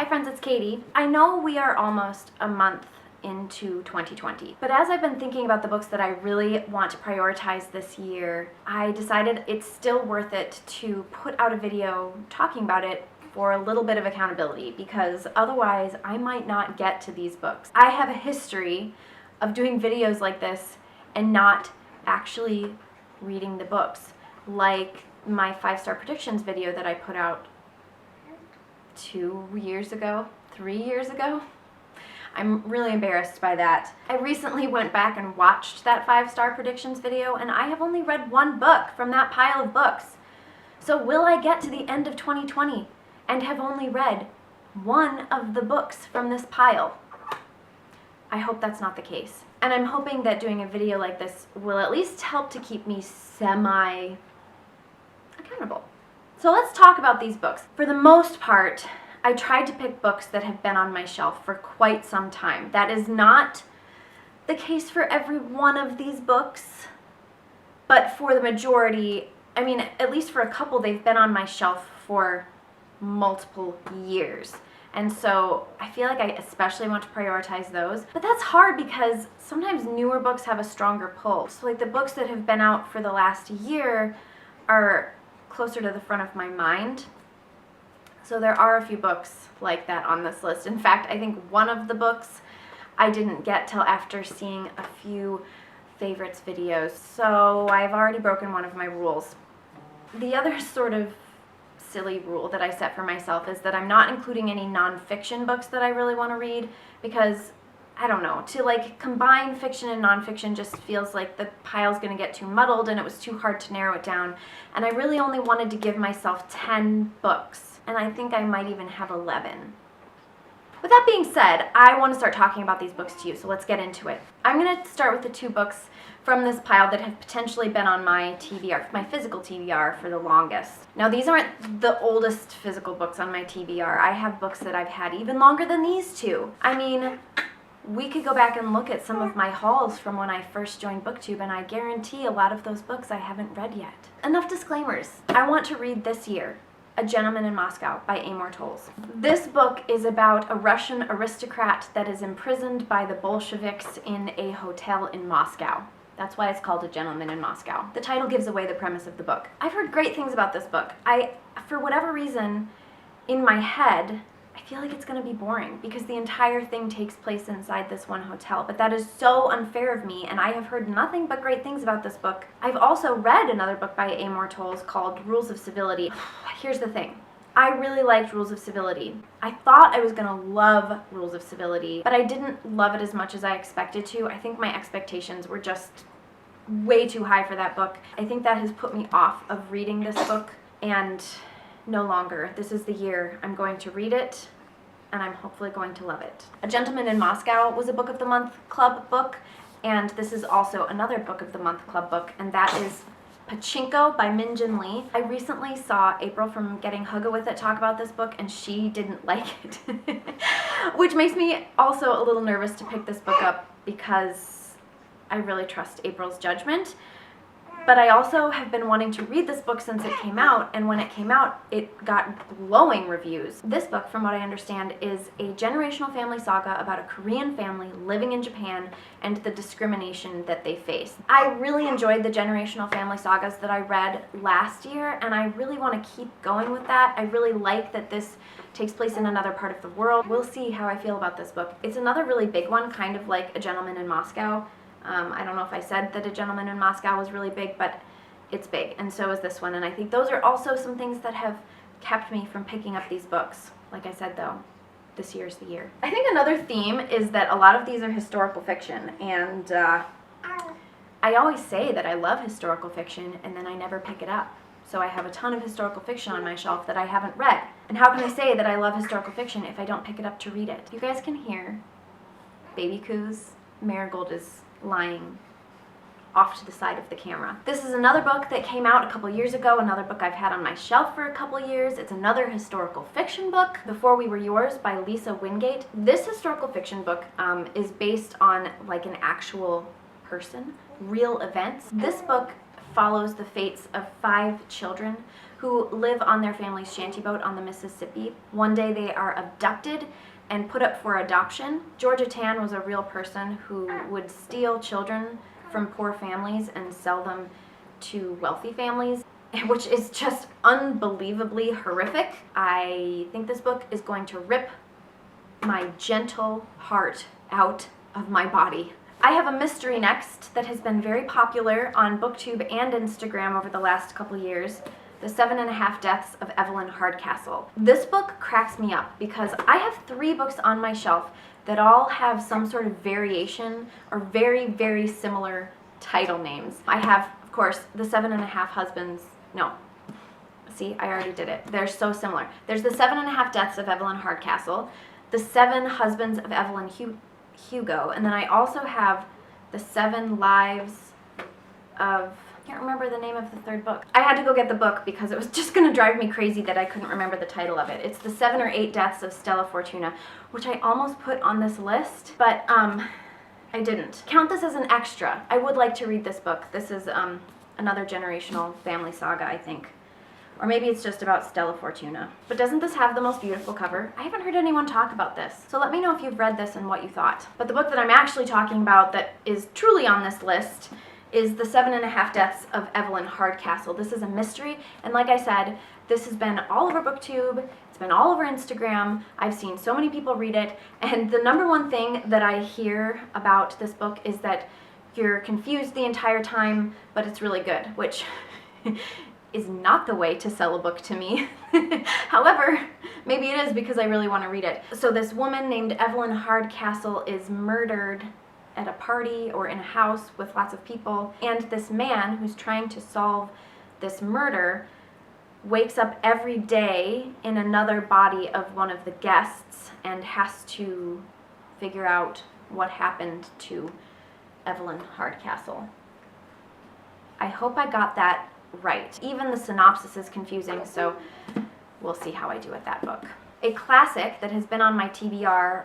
Hi friends, it's Katie. I know we are almost a month into 2020, but as I've been thinking about the books that I really want to prioritize this year, I decided it's still worth it to put out a video talking about it for a little bit of accountability, because otherwise I might not get to these books. I have a history of doing videos like this and not actually reading the books, like my 5-star predictions video that I put out 2 years ago, 3 years ago. I'm really embarrassed by that. I recently went back and watched that 5-star predictions video, and I have only read one book from that pile of books. So will I get to the end of 2020 and have only read one of the books from this pile? I hope that's not the case. And I'm hoping that doing a video like this will at least help to keep me semi-accountable. So let's talk about these books. For the most part, I tried to pick books that have been on my shelf for quite some time. That is not the case for every one of these books, but for the majority, I mean, at least for a couple, they've been on my shelf for multiple years. And so I feel like I especially want to prioritize those. But that's hard because sometimes newer books have a stronger pull. So like the books that have been out for the last year are closer to the front of my mind. So there are a few books like that on this list. In fact, I think one of the books I didn't get till after seeing a few favorites videos. So I've already broken one of my rules. The other sort of silly rule that I set for myself is that I'm not including any nonfiction books that I really want to read, because I don't know, to like combine fiction and nonfiction just feels like the pile's going to get too muddled, and it was too hard to narrow it down. And I really only wanted to give myself 10 books, and I think I might even have 11. With that being said, I want to start talking about these books to you, so let's get into it. I'm going to start with the 2 books from this pile that have potentially been on my TBR, my physical TBR, for the longest. Now, these aren't the oldest physical books on my TBR. I have books that I've had even longer than these 2. I mean, we could go back and look at some of my hauls from when I first joined BookTube, and I guarantee a lot of those books I haven't read yet. Enough disclaimers. I want to read this year A Gentleman in Moscow by Amor Towles. This book is about a Russian aristocrat that is imprisoned by the Bolsheviks in a hotel in Moscow. That's why it's called A Gentleman in Moscow. The title gives away the premise of the book. I've heard great things about this book. For whatever reason, in my head, I feel like it's going to be boring because the entire thing takes place inside this one hotel. But that is so unfair of me, and I have heard nothing but great things about this book. I've also read another book by Amor Towles called Rules of Civility. Here's the thing. I really liked Rules of Civility. I thought I was going to love Rules of Civility, but I didn't love it as much as I expected to. I think my expectations were just way too high for that book. I think that has put me off of reading this book, and no longer. This is the year I'm going to read it, and I'm hopefully going to love it. A Gentleman in Moscow was a Book of the Month Club book, and this is also another Book of the Month Club book, and that is Pachinko by Min Jin Lee. I recently saw April from Getting Hugga With It talk about this book, and she didn't like it, which makes me also a little nervous to pick this book up because I really trust April's judgment. But I also have been wanting to read this book since it came out, and when it came out, it got glowing reviews. This book, from what I understand, is a generational family saga about a Korean family living in Japan and the discrimination that they face. I really enjoyed the generational family sagas that I read last year, and I really want to keep going with that. I really like that this takes place in another part of the world. We'll see how I feel about this book. It's another really big one, kind of like A Gentleman in Moscow. I don't know if I said that A Gentleman in Moscow was really big, but it's big, and so is this one. And I think those are also some things that have kept me from picking up these books. Like I said, though, this year's the year. I think another theme is that a lot of these are historical fiction, and I always say that I love historical fiction, and then I never pick it up. So I have a ton of historical fiction on my shelf that I haven't read. And how can I say that I love historical fiction if I don't pick it up to read it? You guys can hear baby coos. Marigold is lying off to the side of the camera. This is another book that came out a couple years ago, another book I've had on my shelf for a couple years. It's another historical fiction book, Before We Were Yours by Lisa Wingate. This historical fiction book is based on like an actual person, real events. This book follows the fates of 5 children who live on their family's shanty boat on the Mississippi. One day they are abducted and put up for adoption. Georgia Tann was a real person who would steal children from poor families and sell them to wealthy families, which is just unbelievably horrific. I think this book is going to rip my gentle heart out of my body. I have a mystery next that has been very popular on BookTube and Instagram over the last couple years. The 7.5 Deaths of Evelyn Hardcastle. This book cracks me up because I have 3 books on my shelf that all have some sort of variation or very, very similar title names. I have, of course, The 7.5 Husbands. No. See, I already did it. They're so similar. There's The 7.5 Deaths of Evelyn Hardcastle, The 7 Husbands of Evelyn Hugo, and then I also have The 7 Lives of... I can't remember the name of the 3rd book. I had to go get the book because it was just going to drive me crazy that I couldn't remember the title of it. It's The 7 or 8 Deaths of Stella Fortuna, which I almost put on this list, but I didn't. Count this as an extra. I would like to read this book. This is another generational family saga, I think. Or maybe it's just about Stella Fortuna. But doesn't this have the most beautiful cover? I haven't heard anyone talk about this. So let me know if you've read this and what you thought. But the book that I'm actually talking about that is truly on this list is The 7.5 Deaths of Evelyn Hardcastle. This is a mystery, and like I said, this has been all over BookTube, it's been all over Instagram, I've seen so many people read it, and the number one thing that I hear about this book is that you're confused the entire time, but it's really good, which is not the way to sell a book to me. However, maybe it is because I really want to read it. So this woman named Evelyn Hardcastle is murdered at a party or in a house with lots of people, and this man who's trying to solve this murder wakes up every day in another body of one of the guests and has to figure out what happened to Evelyn Hardcastle. I hope I got that right. Even the synopsis is confusing, so we'll see how I do with that book. A classic that has been on my TBR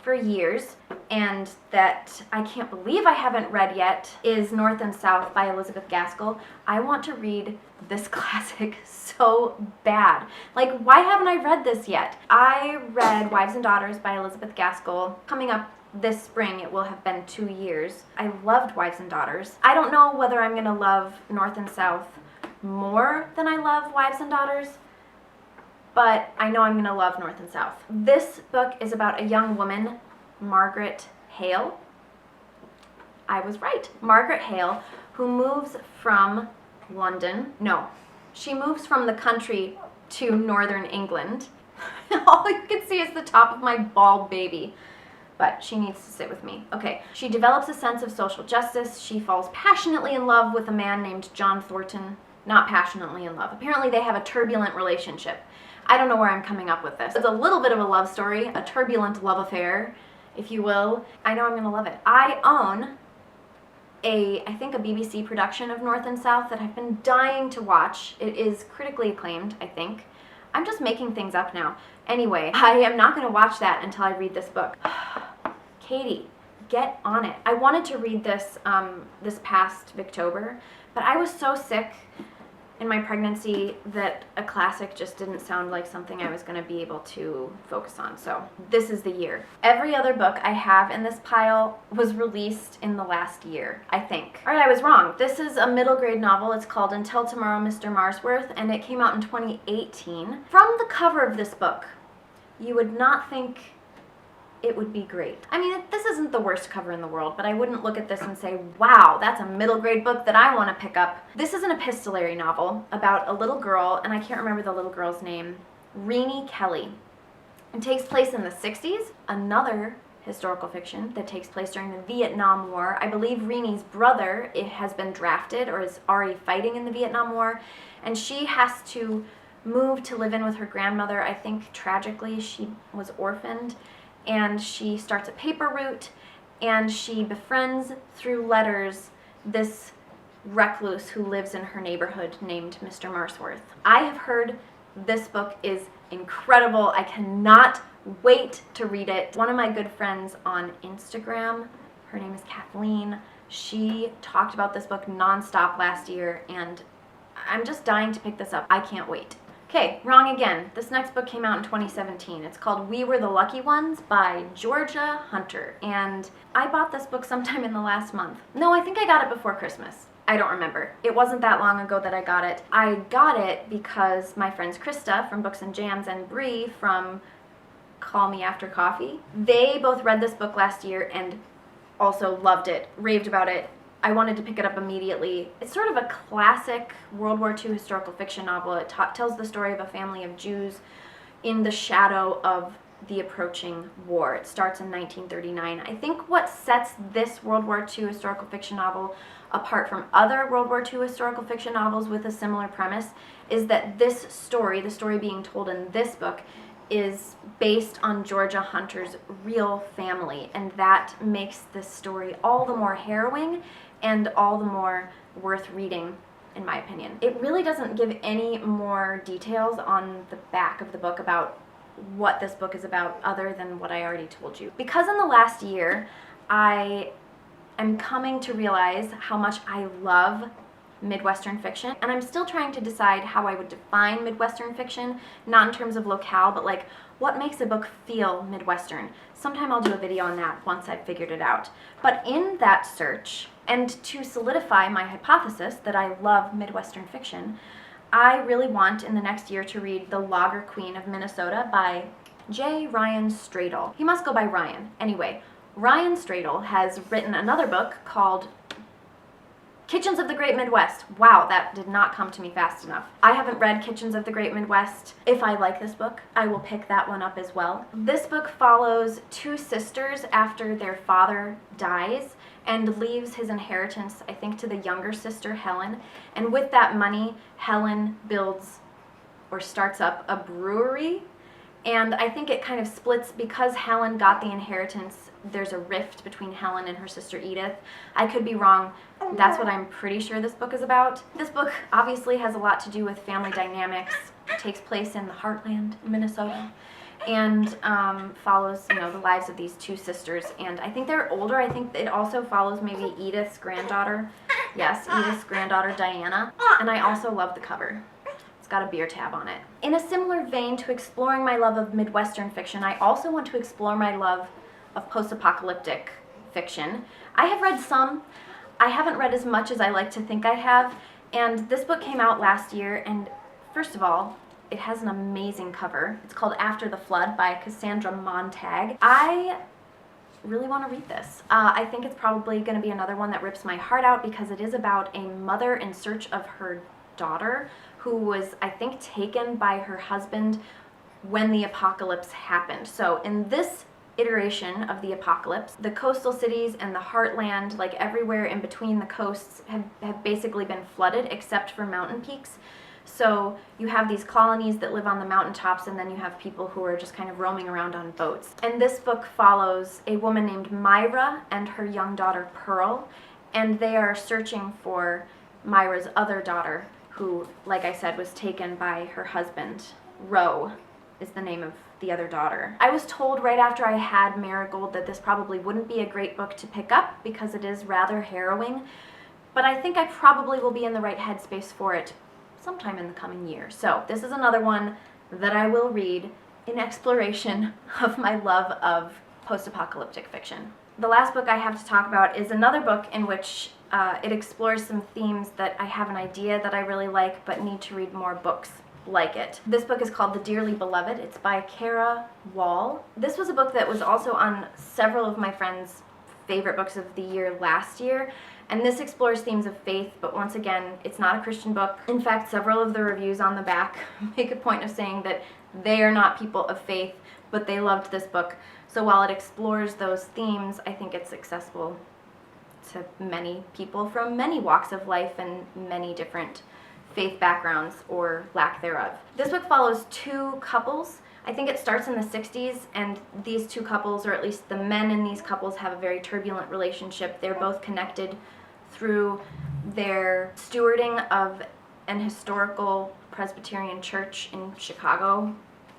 for years, and that I can't believe I haven't read yet, is North and South by Elizabeth Gaskell. I want to read this classic so bad. Like, why haven't I read this yet? I read Wives and Daughters by Elizabeth Gaskell. Coming up this spring, it will have been 2 years. I loved Wives and Daughters. I don't know whether I'm going to love North and South more than I love Wives and Daughters, but I know I'm going to love North and South. This book is about a young woman, Margaret Hale. I was right. Margaret Hale, who moves from London. No, she moves from the country to northern England. All you can see is the top of my bald baby, but she needs to sit with me. Okay, she develops a sense of social justice. She falls passionately in love with a man named John Thornton. Not passionately in love. Apparently they have a turbulent relationship. I don't know where I'm coming up with this. It's a little bit of a love story, a turbulent love affair, if you will. I know I'm gonna love it. I own I think a BBC production of North and South that I've been dying to watch. It is critically acclaimed, I think. I'm just making things up now. Anyway, I am not gonna watch that until I read this book. Katie, get on it. I wanted to read this this past Victober, but I was so sick in my pregnancy that a classic just didn't sound like something I was going to be able to focus on. So this is the year. Every other book I have in this pile was released in the last year, I think. All right, I was wrong. This is a middle grade novel. It's called Until Tomorrow, Mr. Marsworth, and it came out in 2018. From the cover of this book, you would not think it would be great. I mean, this isn't the worst cover in the world, but I wouldn't look at this and say, wow, that's a middle grade book that I want to pick up. This is an epistolary novel about a little girl, and I can't remember the little girl's name, Renee Kelly. It takes place in the 60s, another historical fiction that takes place during the Vietnam War. I believe Renee's brother has been drafted or is already fighting in the Vietnam War, and she has to move to live in with her grandmother. I think tragically she was orphaned, and she starts a paper route, and she befriends through letters this recluse who lives in her neighborhood named Mr. Marsworth. I have heard this book is incredible. I cannot wait to read it. One of my good friends on Instagram, her name is Kathleen, she talked about this book nonstop last year, and I'm just dying to pick this up. I can't wait. Okay, wrong again. This next book came out in 2017. It's called We Were the Lucky Ones by Georgia Hunter. And I bought this book sometime in the last month. No, I think I got it before Christmas. I don't remember. It wasn't that long ago that I got it. I got it because my friends Krista from Books and Jams and Bree from Call Me After Coffee, they both read this book last year and also loved it, raved about it. I wanted to pick it up immediately. It's sort of a classic World War II historical fiction novel. It tells the story of a family of Jews in the shadow of the approaching war. It starts in 1939. I think what sets this World War II historical fiction novel apart from other World War II historical fiction novels with a similar premise is that this story, the story being told in this book, is based on Georgia Hunter's real family, and that makes this story all the more harrowing and all the more worth reading, in my opinion. It really doesn't give any more details on the back of the book about what this book is about other than what I already told you. Because in the last year, I am coming to realize how much I love Midwestern fiction, and I'm still trying to decide how I would define Midwestern fiction, not in terms of locale, but like what makes a book feel Midwestern. Sometime I'll do a video on that once I've figured it out. But in that search, and to solidify my hypothesis that I love Midwestern fiction, I really want in the next year to read The Logger Queen of Minnesota by J. Ryan Stradle. He must go by Ryan. Anyway, Ryan Stradle has written another book called Kitchens of the Great Midwest. Wow, that did not come to me fast enough. I haven't read Kitchens of the Great Midwest. If I like this book, I will pick that one up as well. This book follows two sisters after their father dies and leaves his inheritance, I think, to the younger sister, Helen. And with that money, Helen builds or starts up a brewery. And I think it kind of splits because Helen got the inheritance. There's a rift between Helen and her sister Edith. I could be wrong. That's what I'm pretty sure this book is about. This book obviously has a lot to do with family dynamics. It takes place in the heartland, Minnesota, and follows, the lives of these two sisters. And I think they're older. I think it also follows maybe Edith's granddaughter. Yes, Edith's granddaughter, Diana. And I also love the cover. It's got a beer tab on it. In a similar vein to exploring my love of Midwestern fiction, I also want to explore my love of post-apocalyptic fiction. I have read some. I haven't read as much as I like to think I have, and this book came out last year, and first of all, it has an amazing cover. It's called After the Flood by Cassandra Montag. I really want to read this. I think it's probably going to be another one that rips my heart out because it is about a mother in search of her daughter who was, I think, taken by her husband when the apocalypse happened. So in this iteration of the apocalypse, the coastal cities and the heartland, like everywhere in between the coasts, have basically been flooded except for mountain peaks. So you have these colonies that live on the mountaintops, and then you have people who are just kind of roaming around on boats. And this book follows a woman named Myra and her young daughter Pearl, and they are searching for Myra's other daughter, who, like I said, was taken by her husband. Roe is the name of the other daughter. I was told right after I had Marigold that this probably wouldn't be a great book to pick up because it is rather harrowing, but I think I probably will be in the right headspace for it sometime in the coming year. So this is another one that I will read in exploration of my love of post-apocalyptic fiction. The last book I have to talk about is another book in which it explores some themes that I have an idea that I really like but need to read more books like it. This book is called The Dearly Beloved. It's by Kara Wall. This was a book that was also on several of my friends' favorite books of the year last year, and this explores themes of faith, but once again, it's not a Christian book. In fact, several of the reviews on the back make a point of saying that they are not people of faith, but they loved this book. So while it explores those themes, I think it's accessible to many people from many walks of life and many different faith backgrounds or lack thereof. This book follows two couples. I think it starts in the 60s, and these two couples, or at least the men in these couples, have a very turbulent relationship. They're both connected through their stewarding of an historical Presbyterian church in Chicago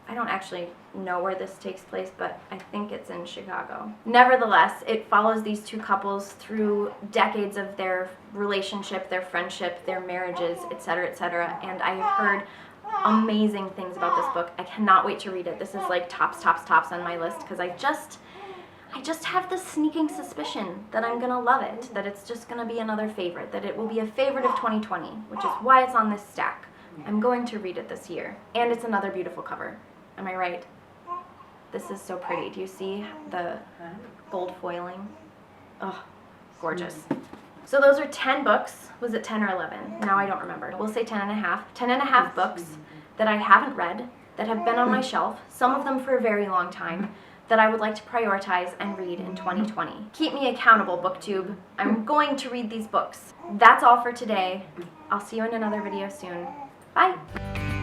I don't actually know where this takes place, but I think it's in Chicago. Nevertheless, it follows these two couples through decades of their relationship, their friendship, their marriages, etc., etc., and I have heard amazing things about this book. I cannot wait to read it. This is like tops on my list because I just have this sneaking suspicion that I'm gonna love it, that it's just gonna be another favorite, that it will be a favorite of 2020, which is why it's on this stack. I'm going to read it this year. And it's another beautiful cover. Am I right? This is so pretty. Do you see the gold foiling? Oh, gorgeous. So those are 10 books. Was it 10 or 11? Now I don't remember. We'll say 10 and a half. 10 and a half books that I haven't read, that have been on my shelf, some of them for a very long time, that I would like to prioritize and read in 2020. Keep me accountable, BookTube. I'm going to read these books. That's all for today. I'll see you in another video soon. Bye!